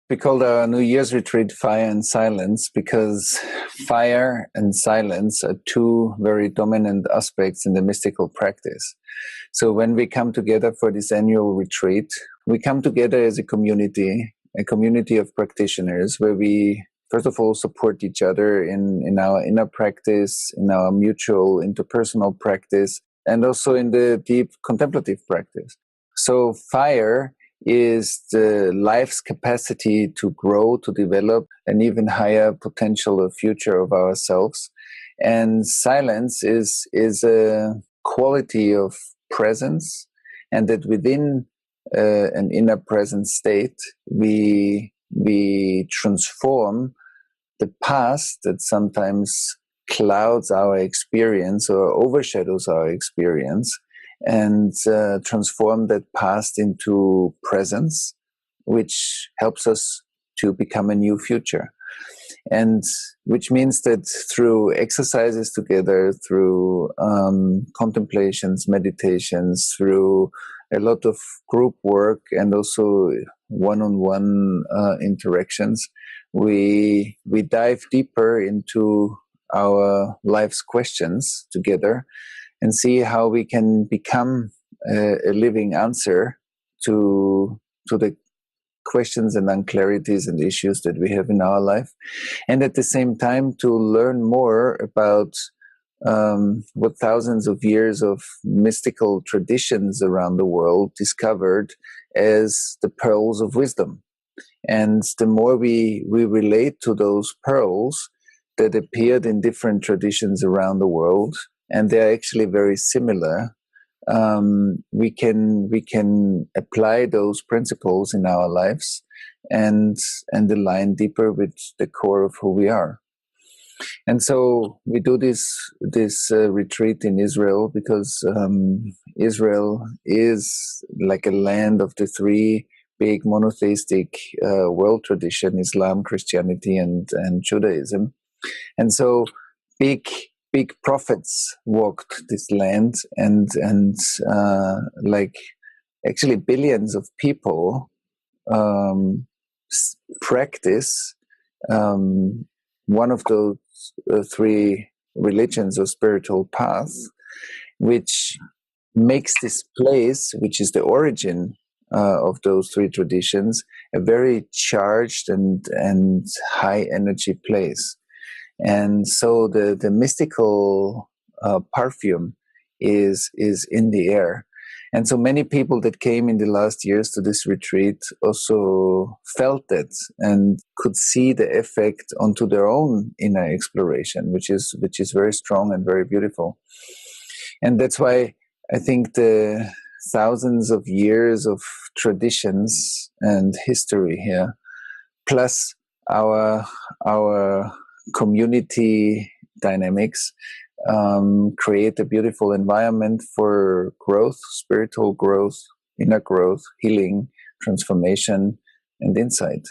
We called our New Year's retreat Fire and Silence because fire and silence are two very dominant aspects in the mystical practice. So when we come together for this annual retreat, we come together as a community of practitioners where we, first of all, support each other in our inner practice, in our mutual interpersonal practice, and also in the deep contemplative practice. So fire is the life's capacity to grow, to develop an even higher potential of future of ourselves. And silence is a quality of presence, and that within an inner present state, we transform the past that sometimes clouds our experience or overshadows our experience, and transform that past into presence, which helps us to become a new future. And which means that through exercises together, through contemplations, meditations, through a lot of group work and also one-on-one interactions, we dive deeper into our life's questions together and see how we can become a living answer to the questions and unclarities and issues that we have in our life. And at the same time, to learn more about what thousands of years of mystical traditions around the world discovered as the pearls of wisdom. And the more we relate to those pearls that appeared in different traditions around the world, and they're actually very similar, we can apply those principles in our lives and align deeper with the core of who we are. And so we do this retreat in Israel because Israel is like a land of the three big monotheistic world tradition: Islam, Christianity, and Judaism. And so big prophets walked this land, and like actually billions of people practice one of those three religions or spiritual paths, which makes this place, which is the origin of those three traditions, a very charged and high energy place. And so the mystical perfume is in the air. And so many people that came in the last years to this retreat also felt it and could see the effect onto their own inner exploration, which is very strong and very beautiful. And that's why I think the thousands of years of traditions and history here, plus our community dynamics, create a beautiful environment for growth, spiritual growth, inner growth, healing, transformation, and insight.